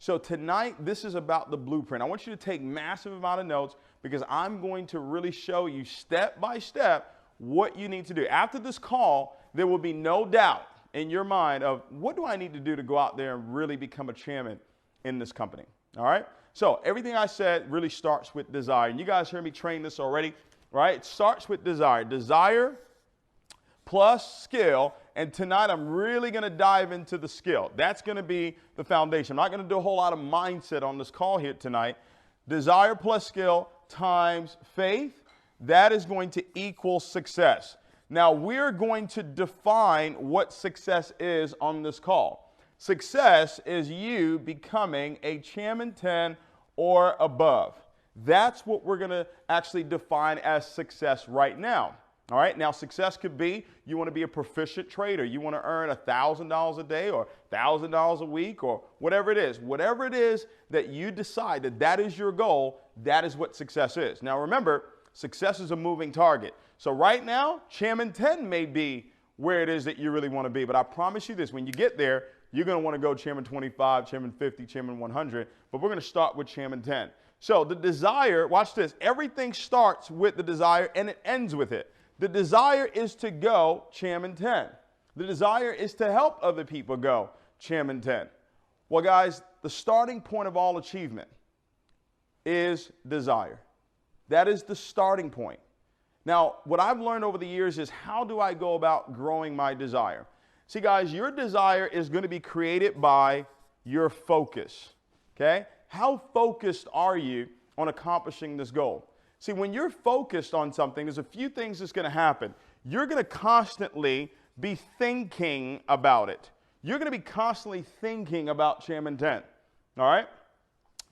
So tonight, this is about the blueprint. I want you to take massive amount of notes because I'm going to really show you step by step what you need to do. After this call, there will be no doubt in your mind of what do I need to do to go out there and really become a chairman in this company. All right? So everything I said really starts with desire. And you guys heard me train this already, right? It starts with desire. Desire plus skill. And tonight I'm really going to dive into the skill. That's going to be the foundation. I'm not going to do a whole lot of mindset on this call here tonight. Desire plus skill times faith, that is going to equal success. Now we're going to define what success is on this call. Success is you becoming a Chairman 10 or above. That's what we're going to actually define as success right now. All right, now success could be you want to be a proficient trader. You want to earn $1,000 a day or $1,000 a week or whatever it is. Whatever it is that you decide that is your goal, that is what success is. Now remember, success is a moving target. So right now, Chairman 10 may be where it is that you really want to be. But I promise you this, when you get there, you're going to want to go Chairman 25, Chairman 50, Chairman 100. But we're going to start with Chairman 10. So the desire, watch this, everything starts with the desire and it ends with it. The desire is to go Chairman 10. The desire is to help other people go Chairman 10. Well, guys, the starting point of all achievement is desire. That is the starting point. Now, what I've learned over the years is how do I go about growing my desire? See, guys, your desire is going to be created by your focus, okay? How focused are you on accomplishing this goal? See, when you're focused on something, there's a few things that's going to happen. You're going to constantly be thinking about it. You're going to be constantly thinking about Chairman 10, all right?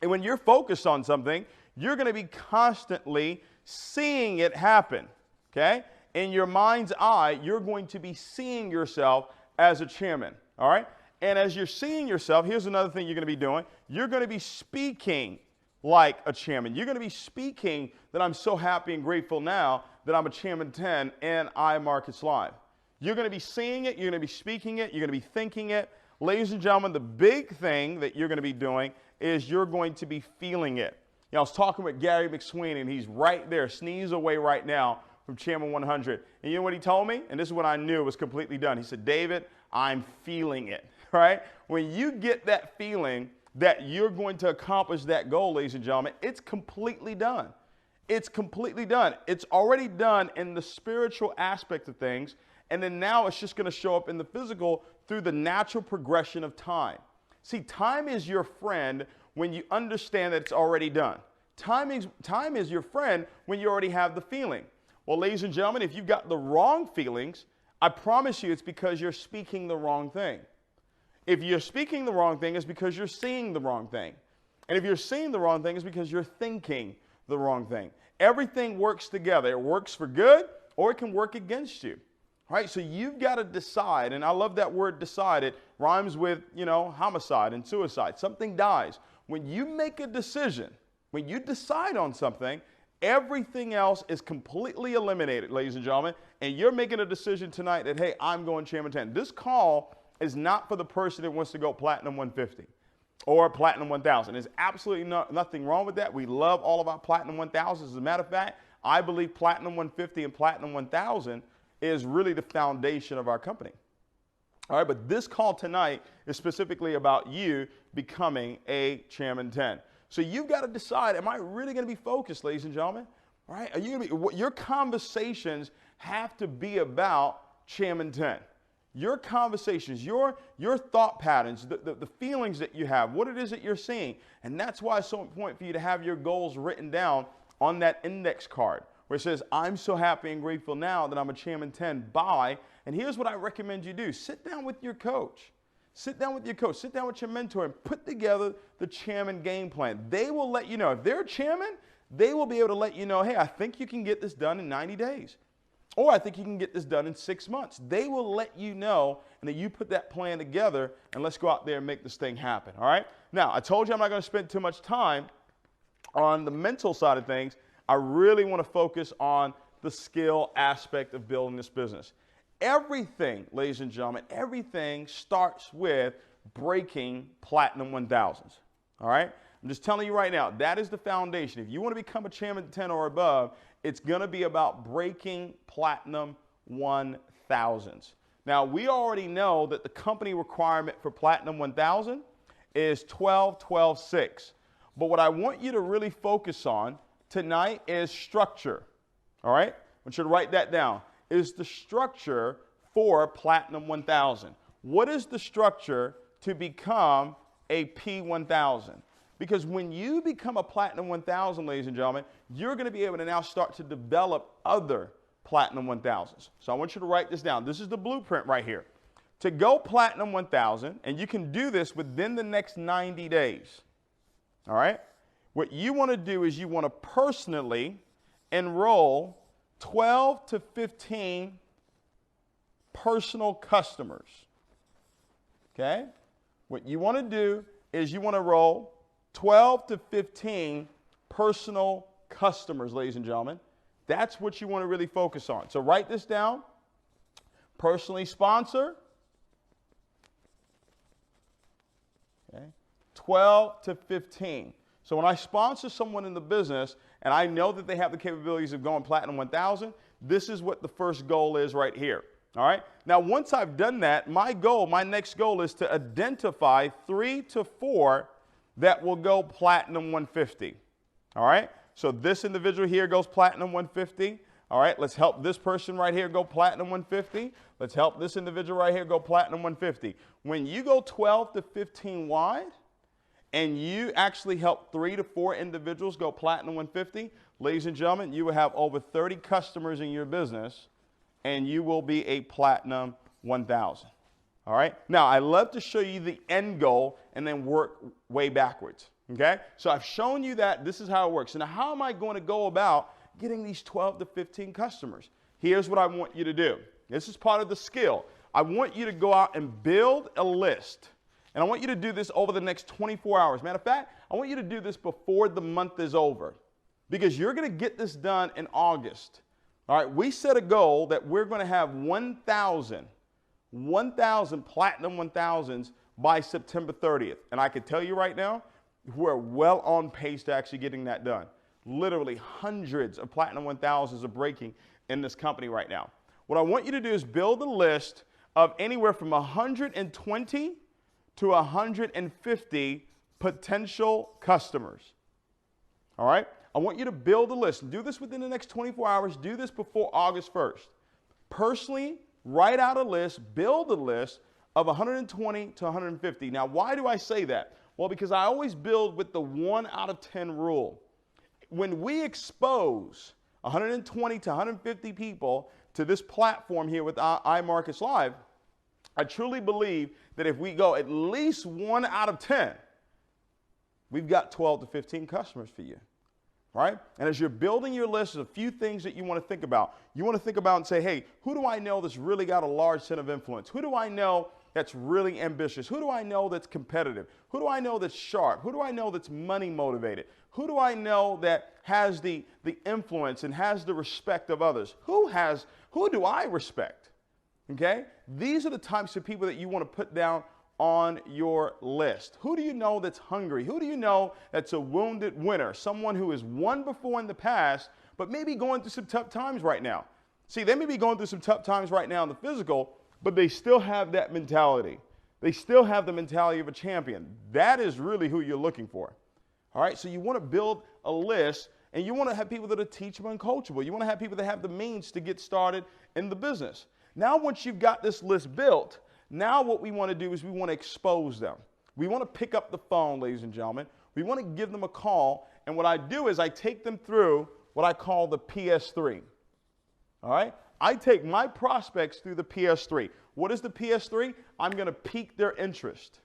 And when you're focused on something, you're going to be constantly seeing it happen, okay? In your mind's eye, you're going to be seeing yourself as a chairman, all right? And as you're seeing yourself, here's another thing you're going to be doing. You're going to be speaking like a chairman. You're going to be speaking that I'm so happy and grateful now that I'm a Chairman 10 in imarkets live. You're going to be seeing it. You're going to be speaking it. You're going to be thinking it. Ladies and gentlemen, the big thing that you're going to be doing is you're going to be feeling it. You know, I was talking with Gary McSweeney, and he's right there, sneeze away right now from Chairman 100. And you know what he told me? And this is what I knew was completely done. He said, David, I'm feeling it, right? When you get that feeling that you're going to accomplish that goal, ladies and gentlemen, it's completely done. It's completely done. It's already done in the spiritual aspect of things, and then now it's just going to show up in the physical through the natural progression of time. See, time is your friend when you understand that it's already done. Time is your friend when you already have the feeling. Well, ladies and gentlemen, if you've got the wrong feelings, I promise you it's because you're speaking the wrong thing. If you're speaking the wrong thing, it's because you're seeing the wrong thing. And if you're seeing the wrong thing, it's because you're thinking the wrong thing. Everything works together. It works for good or it can work against you. Right? So you've got to decide, and I love that word decide. It rhymes with, you know, homicide and suicide. Something dies. When you make a decision, when you decide on something, everything else is completely eliminated, ladies and gentlemen, and you're making a decision tonight that, hey, I'm going Chairman 10. This call is not for the person that wants to go Platinum 150 or Platinum 1000. There's absolutely nothing wrong with that. We love all of our Platinum 1000s. As a matter of fact, I believe Platinum 150 and Platinum 1000 is really the foundation of our company. All right, but this call tonight is specifically about you becoming a Chairman 10. So you've got to decide, am I really going to be focused, ladies and gentlemen? All right, are you going to be, your conversations have to be about Chairman 10. Your conversations, your thought patterns, the feelings that you have, what it is that you're seeing. And that's why it's so important for you to have your goals written down on that index card where it says, I'm so happy and grateful now that I'm a Chairman 10 by, and here's what I recommend you do. Sit down with your coach. Sit down with your coach. Sit down with your mentor and put together the chairman game plan. They will let you know. If they're chairman, they will be able to let you know, hey, I think you can get this done in 90 days. Or I think you can get this done in 6 months. They will let you know, and then you put that plan together, and let's go out there and make this thing happen, all right? Now, I told you I'm not going to spend too much time on the mental side of things. I really want to focus on the skill aspect of building this business. Everything, ladies and gentlemen, everything starts with breaking Platinum 1000s, All right? I'm just telling you right now, that is the foundation. If you want to become a Chairman 10 or above, it's going to be about breaking Platinum 1000s. Now, we already know that the company requirement for Platinum 1000 is 12-12-6. But what I want you to really focus on tonight is structure. All right? I want you to write that down. Is the structure for Platinum 1000. What is the structure to become a P1000? Because when you become a Platinum 1000, ladies and gentlemen, you're going to be able to now start to develop other Platinum 1000s. So I want you to write this down. This is the blueprint right here. To go Platinum 1000, and you can do this within the next 90 days. All right? What you want to do is you want to personally enroll 12 to 15 personal customers. Okay? What you want to do is you want to enroll 12 to 15 personal customers, ladies and gentlemen. That's what you want to really focus on. So write this down. Personally sponsor. Okay. 12 to 15. So when I sponsor someone in the business and I know that they have the capabilities of going Platinum 1000, this is what the first goal is right here. All right. Now, once I've done that, my next goal is to identify 3 to 4 that will go Platinum 150. All right. So this individual here goes Platinum 150. All right. Let's help this person right here go Platinum 150. Let's help this individual right here go Platinum 150. When you go 12 to 15 wide and you actually help 3 to 4 individuals go Platinum 150, ladies and gentlemen, you will have over 30 customers in your business and you will be a Platinum 1000. All right. Now, I love to show you the end goal and then work way backwards. Okay. So I've shown you that this is how it works. So now how am I going to go about getting these 12 to 15 customers? Here's what I want you to do. This is part of the skill. I want you to go out and build a list. And I want you to do this over the next 24 hours. Matter of fact, I want you to do this before the month is over because you're going to get this done in August. All right, we set a goal that we're going to have 1,000 Platinum 1000s by September 30th. And I can tell you right now, we're well on pace to actually getting that done. Literally hundreds of Platinum 1000s are breaking in this company right now. What I want you to do is build a list of anywhere from 120 to 150 potential customers. All right? I want you to build a list. Do this within the next 24 hours. Do this before August 1st. Personally, write out a list, build a list of 120 to 150. Now, why do I say that? Well, because I always build with the 1 out of 10 rule. When we expose 120 to 150 people to this platform here with imarketslive, I truly believe that if we go at least 1 out of 10, we've got 12 to 15 customers for you. Right? And as you're building your list, there's a few things that you want to think about. You want to think about and say, hey, who do I know that's really got a large set of influence? Who do I know that's really ambitious? Who do I know that's competitive? Who do I know that's sharp? Who do I know that's money motivated? Who do I know that has the influence and has the respect of others? Who do I respect? Okay? These are the types of people that you want to put down on your list. Who do you know that's hungry? Who do you know that's a wounded winner? Someone who has won before in the past, but maybe going through some tough times right now. See, they may be going through some tough times right now in the physical, but they still have that mentality. They still have the mentality of a champion. That is really who you're looking for. All right, so you want to build a list, and you want to have people that are teachable and coachable. You want to have people that have the means to get started in the business. Now, once you've got this list built, now what we want to do is we want to expose them. We want to pick up the phone, ladies and gentlemen. We want to give them a call, and what I do is I take them through what I call the PS3. All right? I take my prospects through the PS3. What is the PS3? I'm going to pique their interest.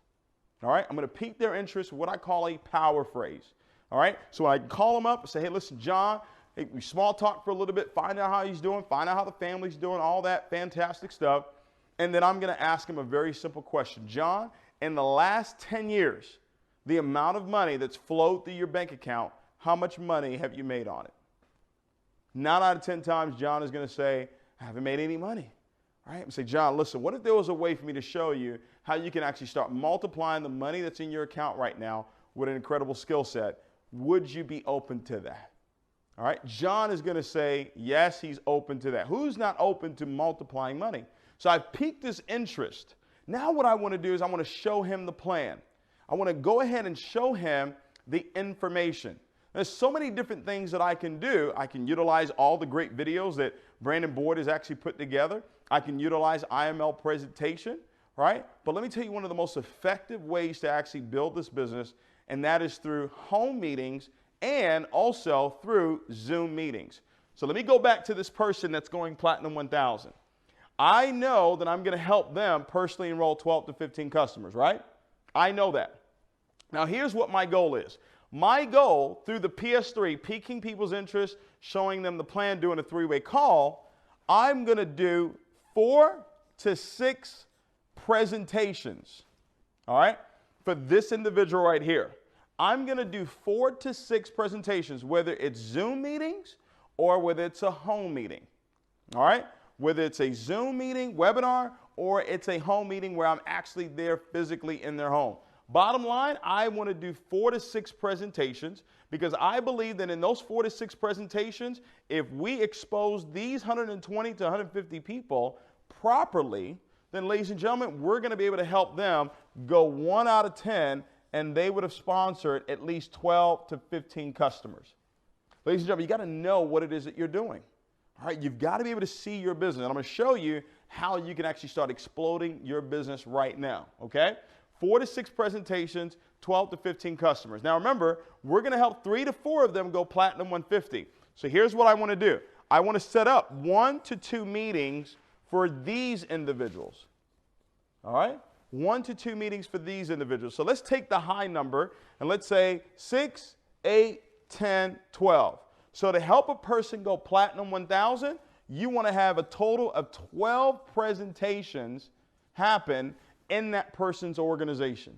All right? I'm going to pique their interest with what I call a power phrase. All right? So I call them up and say, hey, listen, John, hey, we small talk for a little bit, find out how he's doing, find out how the family's doing, all that fantastic stuff. And then I'm going to ask him a very simple question. John, in the last 10 years, the amount of money that's flowed through your bank account, how much money have you made on it? 9 out of 10 times, John is going to say, I haven't made any money. All right? I say, John, listen, what if there was a way for me to show you how you can actually start multiplying the money that's in your account right now with an incredible skill set. Would you be open to that? All right. John is going to say, yes, he's open to that. Who's not open to multiplying money? So I've piqued his interest. Now what I want to do is I want to show him the plan. I want to go ahead and show him the information. There's so many different things that I can do. I can utilize all the great videos that Brandon Boyd has actually put together. I can utilize IML presentation, right? But let me tell you one of the most effective ways to actually build this business, and that is through home meetings and also through Zoom meetings. So let me go back to this person that's going Platinum 1000. I know that I'm going to help them personally enroll 12 to 15 customers, right? I know that. Now here's what my goal is. My goal through the PS3, piquing people's interest, showing them the plan, doing a 3-way call, I'm going to do 4 to 6 presentations, all right, for this individual right here. I'm going to do 4 to 6 presentations, whether it's Zoom meetings or whether it's a home meeting, all right? Whether it's a Zoom meeting, webinar, or it's a home meeting where I'm actually there physically in their home. Bottom line, I want to do 4 to 6 presentations because I believe that in those 4 to 6 presentations, if we expose these 120 to 150 people properly, then ladies and gentlemen, we're going to be able to help them go 1 out of 10, and they would have sponsored at least 12 to 15 customers. Ladies and gentlemen, you got to know what it is that you're doing. All right, you've got to be able to see your business. And I'm going to show you how you can actually start exploding your business right now, okay? 4 to 6 presentations, 12 to 15 customers. Now remember, we're going to help 3 to 4 of them go Platinum 150. So here's what I want to do. I want to set up 1 to 2 meetings for these individuals, all right? 1 to 2 meetings for these individuals. So let's take the high number and let's say 6, 8, 10, 12. So to help a person go Platinum 1000, you want to have a total of 12 presentations happen in that person's organization.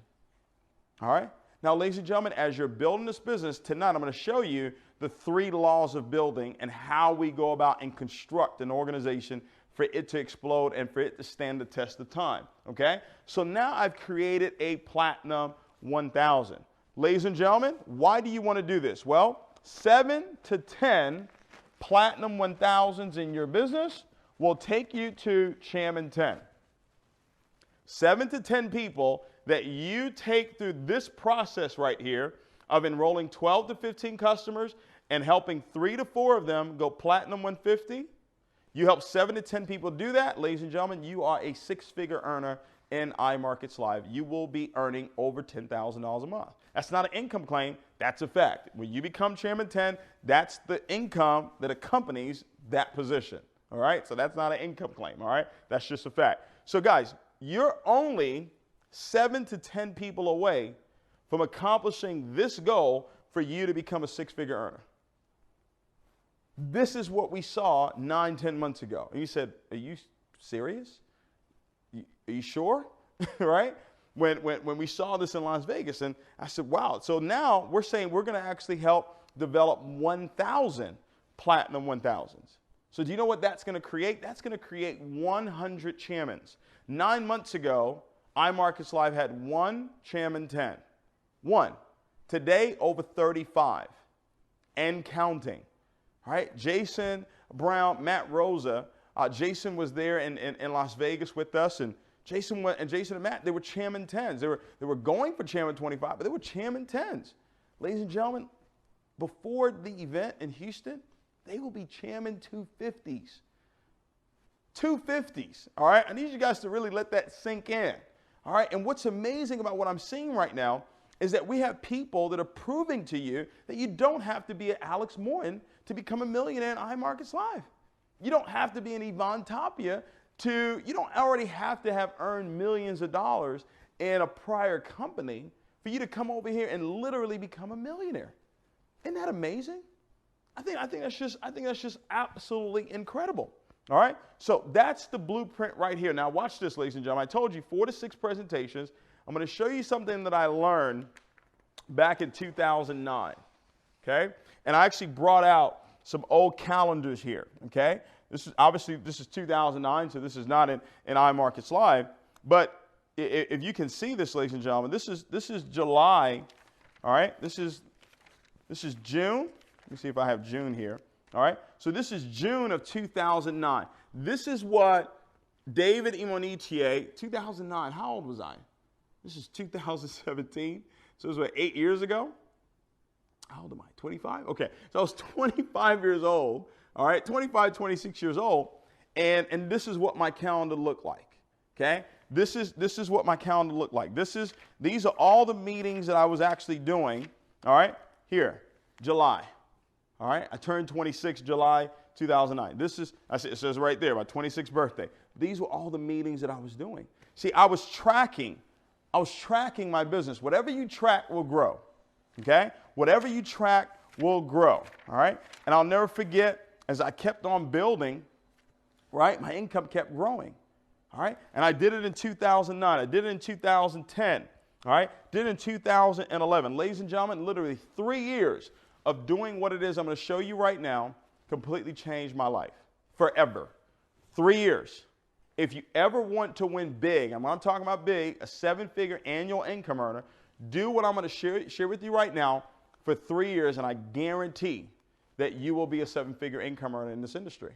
All right? Now, ladies and gentlemen, as you're building this business, tonight I'm going to show you the 3 laws of building and how we go about and construct an organization for it to explode and for it to stand the test of time. Okay? So now I've created a Platinum 1000. Ladies and gentlemen, why do you want to do this? Well, 7 to 10 Platinum 1000s in your business will take you to Chairman 10. 7 to 10 people that you take through this process right here of enrolling 12 to 15 customers and helping 3 to 4 of them go Platinum 150. You help 7 to 10 people do that, ladies and gentlemen, you are a 6-figure earner in iMarkets Live. You will be earning over $10,000 a month. That's not an income claim, that's a fact. When you become Chairman 10, that's the income that accompanies that position, all right? So that's not an income claim, all right? That's just a fact. So guys, you're only 7 to 10 people away from accomplishing this goal for you to become a 6-figure earner. This is what we saw 9, 10 months ago. And you said, are you serious? Are you sure? Right? When we saw this in Las Vegas, and I said, wow. So now we're saying we're going to actually help develop 1,000 Platinum 1000s. So do you know what that's going to create? That's going to create 100 chairmans. 9 months ago, iMarkets Live had 1 Chairman 10. 1. Today, over 35 and counting. All right? Jason Brown, Matt Rosa. Jason was there in Las Vegas with us, and Jason and Matt, they were Chairman 10s. They were going for Chairman 25, but they were Chairman 10s. Ladies and gentlemen, before the event in Houston, they will be Chairman 250s. 250s, all right? I need you guys to really let that sink in, all right? And what's amazing about what I'm seeing right now is that we have people that are proving to you that you don't have to be an Alex Morton to become a millionaire in iMarkets Live. You don't have to be an Yvonne Tapia you don't already have to have earned millions of dollars in a prior company for you to come over here and literally become a millionaire. Isn't that amazing? I think that's just absolutely incredible. All right? So that's the blueprint right here. Now watch this, ladies and gentlemen. I told you 4 to 6 presentations. I'm going to show you something that I learned back in 2009. Okay? And I actually brought out some old calendars here. Okay? This is 2009, so this is not in iMarkets Live. But if you can see this, ladies and gentlemen, this is July, All right, this is June. Let me see if I have June here. All right, so this is June of 2009. This is what David Imonitie, 2009, how old was I? This is 2017, so it was what, 8 years ago? How old am I, 25? Okay, so I was 25 years old, all right, 25, 26 years old, and this is what my calendar looked like, okay? This is what my calendar looked like. These are all the meetings that I was actually doing, all right? Here, July, all right? I turned 26 July 2009. It says right there, my 26th birthday. These were all the meetings that I was doing. See, I was tracking my business. Whatever you track will grow, okay? Whatever you track will grow, all right? And I'll never forget, as I kept on building, right, my income kept growing, all right? And I did it in 2009. I did it in 2010, all right? Did it in 2011. Ladies and gentlemen, literally 3 years of doing what it is I'm going to show you right now completely changed my life forever. 3 years. If you ever want to win big, and when I'm talking about big, a 7-figure annual income earner, do what I'm going to share with you right now for 3 years, and I guarantee that you will be a 7-figure income earner in this industry.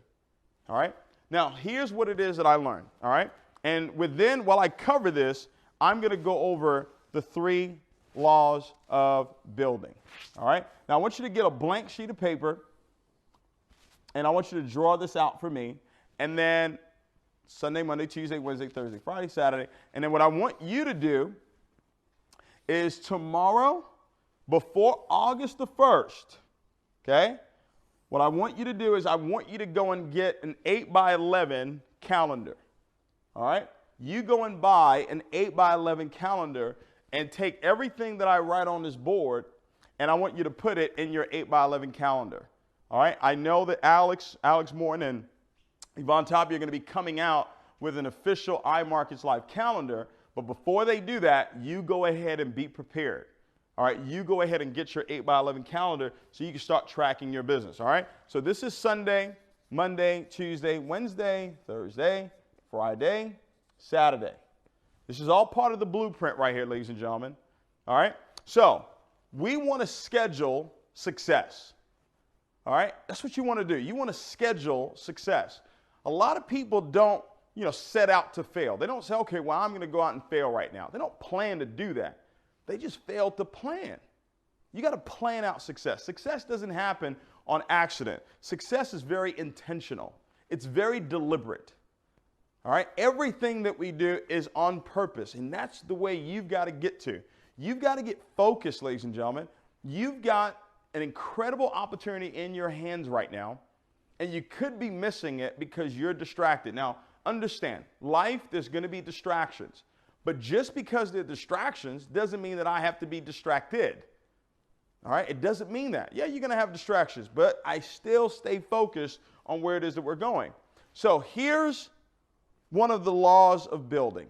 All right? Now, here's what it is that I learned. All right? And while I cover this, I'm going to go over the 3 laws of building. All right? Now, I want you to get a blank sheet of paper, and I want you to draw this out for me. And then Sunday, Monday, Tuesday, Wednesday, Thursday, Friday, Saturday. And then what I want you to do is tomorrow, before August the 1st, okay, what I want you to do is I want you to go and get an 8x11 calendar. All right? You go and buy an 8x11 calendar and take everything that I write on this board, and I want you to put it in your 8x11 calendar. All right, I know that Alex Morton and Yvonne Tapia are going to be coming out with an official iMarkets Live calendar, but before they do that, you go ahead and be prepared. All right, you go ahead and get your 8x11 calendar so you can start tracking your business. All right, so this is Sunday, Monday, Tuesday, Wednesday, Thursday, Friday, Saturday. This is all part of the blueprint right here, ladies and gentlemen. All right, so we want to schedule success. All right, that's what you want to do. You want to schedule success. A lot of people don't, set out to fail. They don't say, okay, well, I'm going to go out and fail right now. They don't plan to do that. They just fail to plan. You got to plan out success. Success doesn't happen on accident. Success is very intentional. It's very deliberate. All right, everything that we do is on purpose, and that's the way you've got to get to. You've got to get focused, ladies and gentlemen. You've got an incredible opportunity in your hands right now, and you could be missing it because you're distracted. Now, understand, life, there's going to be distractions, but just because they're distractions doesn't mean that I have to be distracted. All right, it doesn't mean that. Yeah, you're going to have distractions, but I still stay focused on where it is that we're going. So here's one of the laws of building.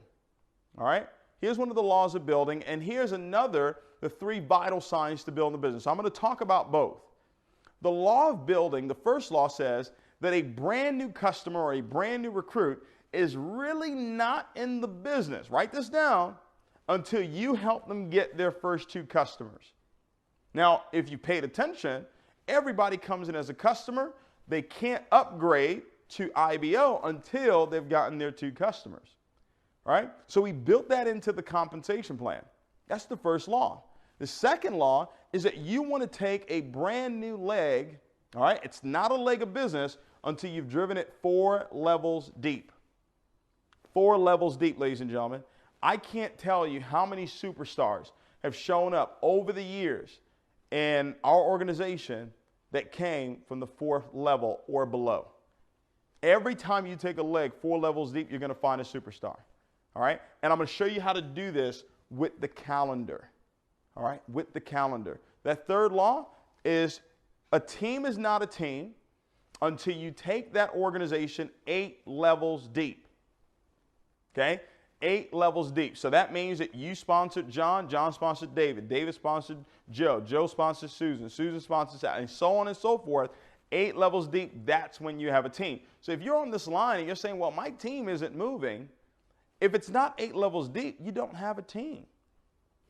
All right, here's one of the laws of building, and here's another, the 3 vital signs to build a business. I'm going to talk about both. The law of building, the first law says that a brand new customer or a brand new recruit is really not in the business, write this down, until you help them get their first 2 customers. Now, if you paid attention, everybody comes in as a customer. They can't upgrade to IBO until they've gotten their 2 customers. All right? So we built that into the compensation plan. That's the first law. The second law is that you want to take a brand new leg, all right? It's not a leg of business until you've driven it 4 levels deep. 4 levels deep, ladies and gentlemen. I can't tell you how many superstars have shown up over the years in our organization that came from the 4th level or below. Every time you take a leg 4 levels deep, you're going to find a superstar. All right? And I'm going to show you how to do this with the calendar. All right? With the calendar. That third law is a team is not a team until you take that organization 8 levels deep. Okay? 8 levels deep. So that means that you sponsored John, John sponsored David, David sponsored Joe, Joe sponsored Susan, Susan sponsored Sally, and so on and so forth. 8 levels deep, that's when you have a team. So if you're on this line and you're saying, well, my team isn't moving, if it's not 8 levels deep, you don't have a team,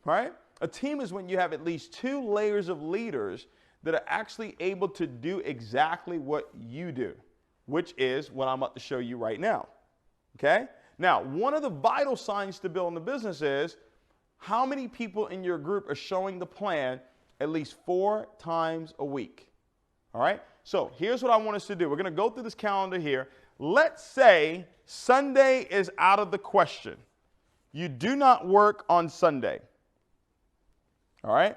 right? A team is when you have at least 2 layers of leaders that are actually able to do exactly what you do, which is what I'm about to show you right now. Okay? Now, one of the vital signs to building a business is how many people in your group are showing the plan at least 4 times a week. All right? So here's what I want us to do. We're going to go through this calendar here. Let's say Sunday is out of the question. You do not work on Sunday. All right?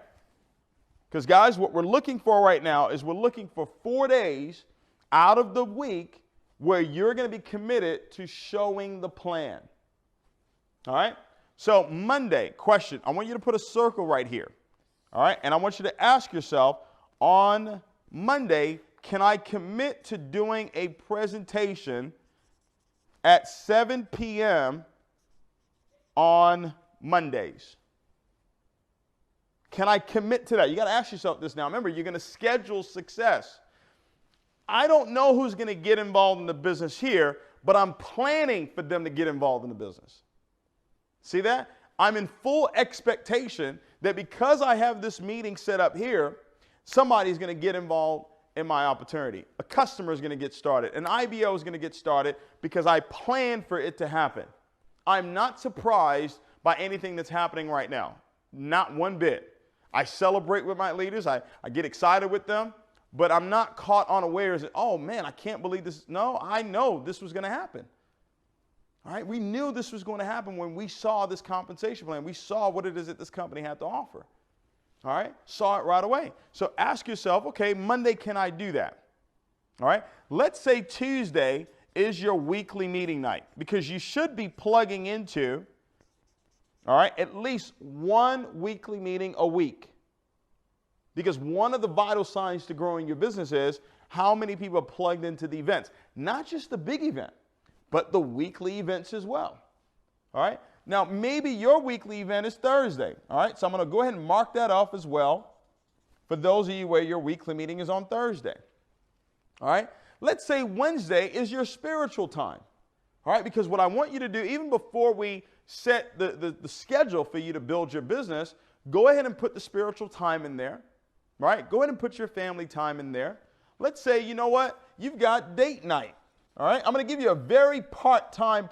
Because, guys, what we're looking for right now is we're looking for 4 days out of the week where you're going to be committed to showing the plan. All right? So Monday, question. I want you to put a circle right here. All right? And I want you to ask yourself, on Monday, can I commit to doing a presentation at 7 p.m. on Mondays? Can I commit to that? You got to ask yourself this now. Remember, you're going to schedule success. I don't know who's going to get involved in the business here, but I'm planning for them to get involved in the business. See that? I'm in full expectation that because I have this meeting set up here, somebody's going to get involved in my opportunity. A customer is going to get started. An IBO is going to get started because I planned for it to happen. I'm not surprised by anything that's happening right now. Not one bit. I celebrate with my leaders. I get excited with them. But I'm not caught unawares that, oh, man, I can't believe this. No, I know this was going to happen. All right? We knew this was going to happen when we saw this compensation plan. We saw what it is that this company had to offer. All right? Saw it right away. So ask yourself, okay, Monday, can I do that? All right? Let's say Tuesday is your weekly meeting night because you should be plugging into, all right, at least 1 weekly meeting a week. Because one of the vital signs to growing your business is how many people are plugged into the events. Not just the big event, but the weekly events as well. All right? Now, maybe your weekly event is Thursday. All right? So I'm going to go ahead and mark that off as well for those of you where your weekly meeting is on Thursday. All right? Let's say Wednesday is your spiritual time. All right? Because what I want you to do, even before we set the schedule for you to build your business, go ahead and put the spiritual time in there. Right? Go ahead and put your family time in there. Let's say, you know what? You've got date night. All right? I'm going to give you a very part-time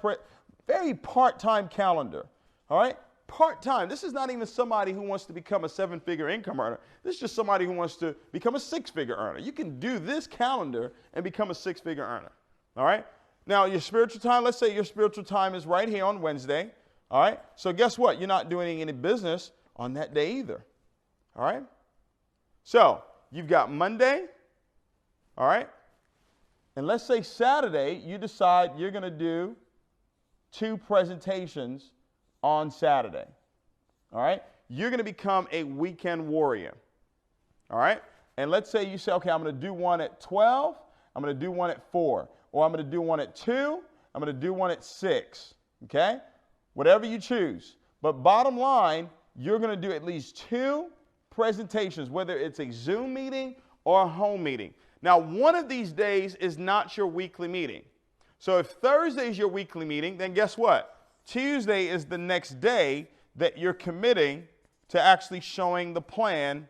calendar. All right? Part-time. This is not even somebody who wants to become a 7-figure income earner. This is just somebody who wants to become a 6-figure earner. You can do this calendar and become a 6-figure earner. All right? Now, your spiritual time, let's say your spiritual time is right here on Wednesday. All right? So guess what? You're not doing any business on that day either. All right? So you've got Monday, all right? And let's say Saturday, you decide you're going to do 2 presentations on Saturday, all right? You're going to become a weekend warrior, all right? And let's say you say, okay, I'm going to do one at 12, I'm going to do one at 4, or I'm going to do one at 2, I'm going to do one at 6, okay? Whatever you choose. But bottom line, you're going to do at least 2 presentations, whether it's a Zoom meeting or a home meeting. Now, one of these days is not your weekly meeting. So if Thursday is your weekly meeting, then guess what? Tuesday is the next day that you're committing to actually showing the plan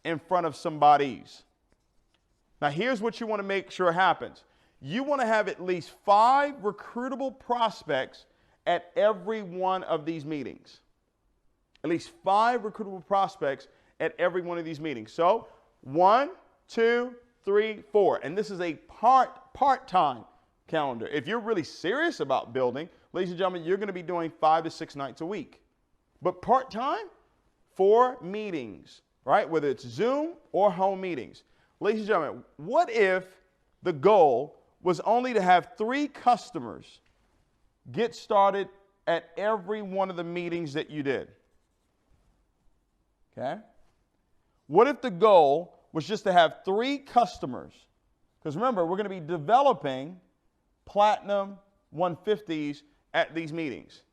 in front of somebody's. Now, here's what you want to make sure happens. You want to have at least 5 recruitable prospects at every one of these meetings. At least 5 recruitable prospects at every one of these meetings. So 1, 2, 3, 4. And this is a part-time calendar. If you're really serious about building, ladies and gentlemen, you're going to be doing 5 to 6 nights a week. But part-time, 4 meetings, right? Whether it's Zoom or home meetings. Ladies and gentlemen, what if the goal was only to have 3 customers get started at every one of the meetings that you did? Okay? What if the goal was just to have 3 customers? Because remember, we're going to be developing Platinum 150s at these meetings.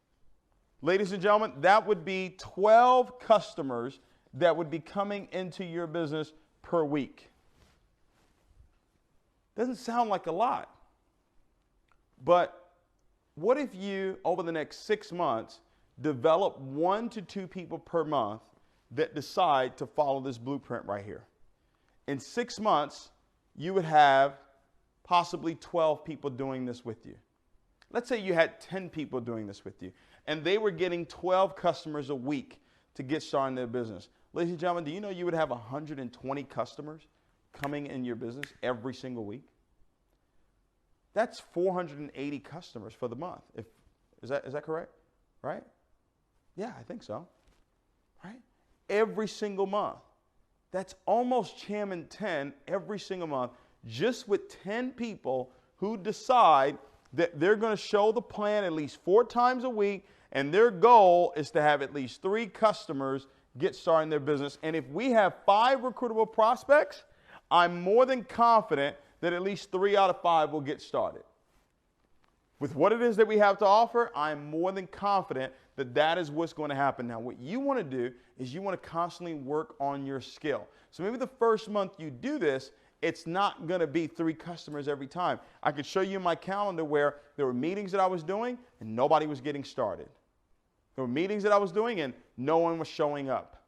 Ladies and gentlemen, that would be 12 customers that would be coming into your business per week. Doesn't sound like a lot. But what if you, over the next 6 months, develop 1 to 2 people per month that decide to follow this blueprint right here. In 6 months, you would have possibly 12 people doing this with you. Let's say you had 10 people doing this with you, and they were getting 12 customers a week to get started in their business. Ladies and gentlemen, do you know you would have 120 customers coming in your business every single week? That's 480 customers for the month. Is that correct? Right? Yeah, I think so. Right? Every single month. That's almost Chairman 10 every single month, just with 10 people who decide that they're going to show the plan at least 4 times a week, and their goal is to have at least 3 customers get started in their business. And if we have 5 recruitable prospects, I'm more than confident that at least 3 out of 5 will get started. With what it is that we have to offer, I'm more than confident that that is what's going to happen. Now, what you want to do is you want to constantly work on your skill. So maybe the first month you do this, it's not going to be 3 customers every time. I could show you my calendar where there were meetings that I was doing and nobody was getting started. There were meetings that I was doing and no one was showing up.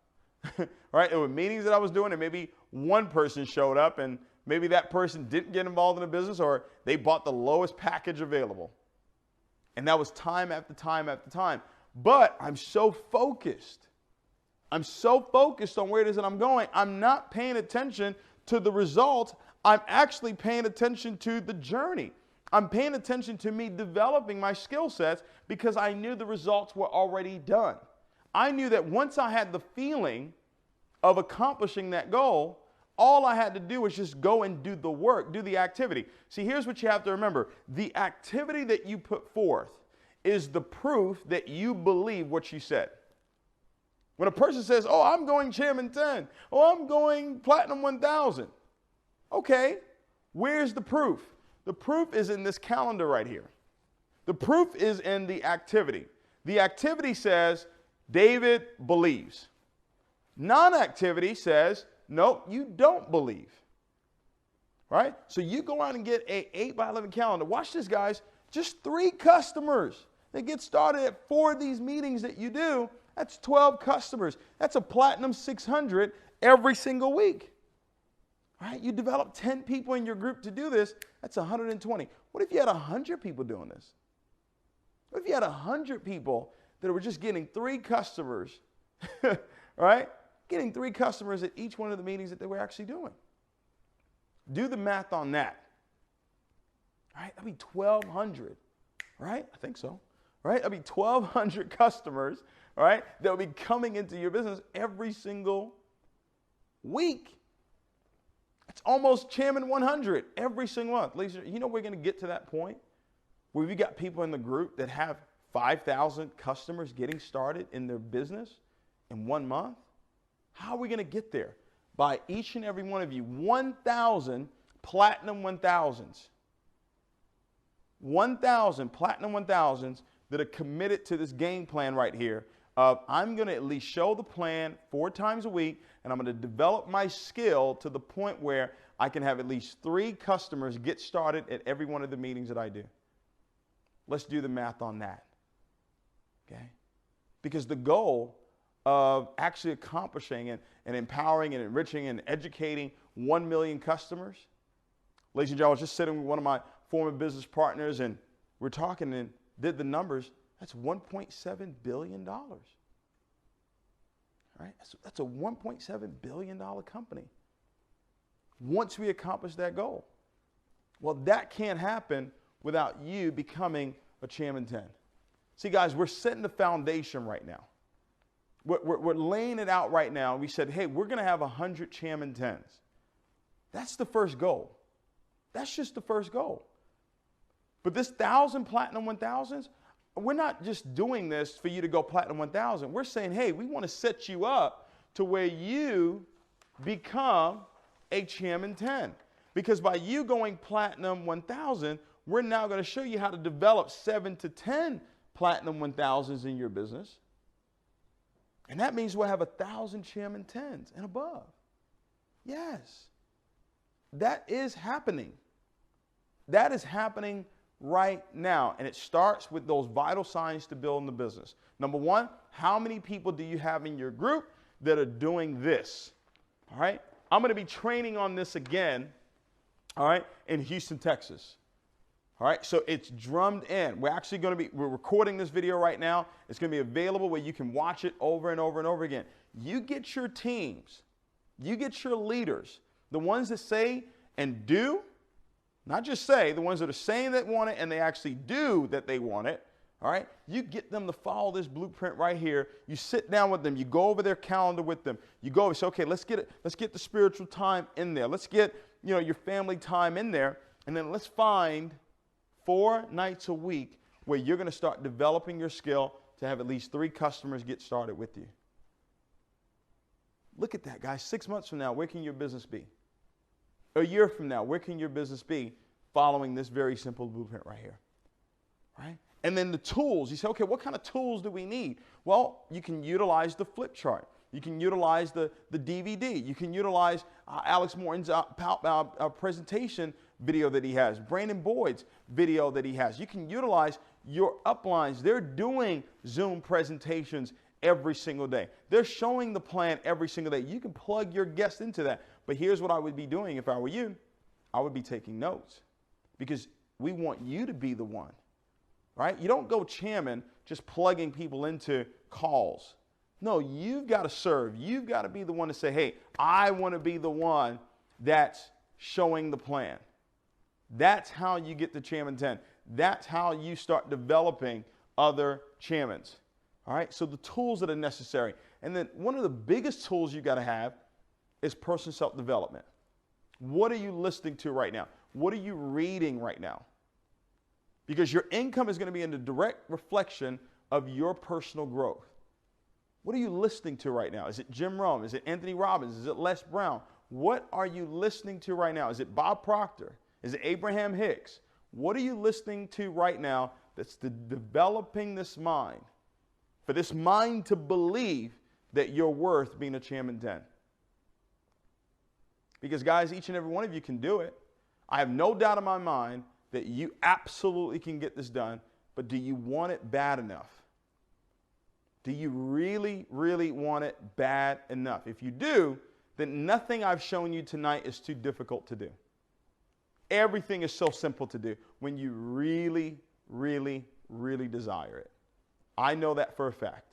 Right? There were meetings that I was doing and maybe one person showed up and maybe that person didn't get involved in the business or they bought the lowest package available. And that was time after time after time. But I'm so focused. I'm so focused on where it is that I'm going. I'm not paying attention to the results. I'm actually paying attention to the journey. I'm paying attention to me developing my skill sets because I knew the results were already done. I knew that once I had the feeling of accomplishing that goal, all I had to do was just go and do the work, do the activity. See, here's what you have to remember. The activity that you put forth is the proof that you believe what you said. When a person says, oh, I'm going Chairman 10, oh, I'm going Platinum 1000. Okay, where's the proof? The proof is in this calendar right here. The proof is in the activity. The activity says, David believes. Non-activity says, no, you don't believe. Right? So you go out and get an 8x11 calendar. Watch this, guys. Just 3 customers. They get started at 4 of these meetings that you do. That's 12 customers. That's a Platinum 600 every single week. Right? You develop 10 people in your group to do this. That's 120. What if you had 100 people doing this? What if you had 100 people that were just getting 3 customers, right? Getting 3 customers at each one of the meetings that they were actually doing. Do the math on that. Right? That'd be 1,200, right? I think so, right? That'd be 1,200 customers, right? That will be coming into your business every single week. It's almost Chairman 100 every single month. Ladies, you know we're going to get to that point where we got people in the group that have 5,000 customers getting started in their business in 1 month. How are we going to get there? By each and every one of you, 1,000 Platinum 1000s. 1,000 Platinum 1000s that are committed to this game plan right here of I'm going to at least show the plan 4 times a week, and I'm going to develop my skill to the point where I can have at least 3 customers get started at every one of the meetings that I do. Let's do the math on that. Okay? Because the goal of actually accomplishing and empowering and enriching and educating 1 million customers. Ladies and gentlemen, I was just sitting with one of my former business partners and we're talking and did the numbers. That's $1.7 billion. Right? That's a $1.7 billion company once we accomplish that goal. Well, that can't happen without you becoming a Chairman 10. See, guys, we're setting the foundation right now. We're laying it out right now. We said, hey, we're going to have 100 Chairman 10s. That's the first goal. That's just the first goal. But this 1,000 Platinum 1000s, we're not just doing this for you to go Platinum 1000. We're saying, hey, we want to set you up to where you become a Chairman 10. Because by you going Platinum 1000, we're now going to show you how to develop 7 to 10 Platinum 1000s in your business. And that means we'll have 1,000 Chairman 10s and above. Yes. That is happening. That is happening right now. And it starts with those vital signs to building the business. Number 1, how many people do you have in your group that are doing this. All right. I'm going to be training on this again. All right. In Houston, Texas. All right. So it's drummed in. We're recording this video right now. It's going to be available where you can watch it over and over and over again. You get your teams. You get your leaders, the ones that say and do, not just say, the ones that are saying they want it and they actually do that they want it. All right. You get them to follow this blueprint right here. You sit down with them. You go over their calendar with them. You go and say, okay, let's get the spiritual time in there. Let's get, your family time in there. And then let's find 4 nights a week where you're going to start developing your skill to have at least 3 customers get started with you. Look at that, guys. 6 months from now, where can your business be? A year from now, where can your business be following this very simple blueprint right here? Right? And then the tools, you say, okay, what kind of tools do we need? Well, you can utilize the flip chart. You can utilize the DVD. You can utilize Alex Morton's presentation video that he has, Brandon Boyd's video that he has. You can utilize your uplines. They're doing Zoom presentations every single day. They're showing the plan every single day. You can plug your guests into that. But here's what I would be doing if I were you. I would be taking notes because we want you to be the one. Right? You don't go chairman just plugging people into calls. No, you've got to serve. You've got to be the one to say, hey, I want to be the one that's showing the plan. That's how you get to Chairman 10. That's how you start developing other chairmans. All right? So the tools that are necessary. And then one of the biggest tools you've got to have is personal self-development. What are you listening to right now? What are you reading right now? Because your income is going to be in a direct reflection of your personal growth. What are you listening to right now? Is it Jim Rohn? Is it Anthony Robbins? Is it Les Brown? What are you listening to right now? Is it Bob Proctor? Is it Abraham Hicks? What are you listening to right now that's developing this mind? For this mind to believe that you're worth being a Chairman 10. Because guys, each and every one of you can do it. I have no doubt in my mind that you absolutely can get this done, but do you want it bad enough? Do you really, really want it bad enough? If you do, then nothing I've shown you tonight is too difficult to do. Everything is so simple to do when you really, really, really desire it. I know that for a fact.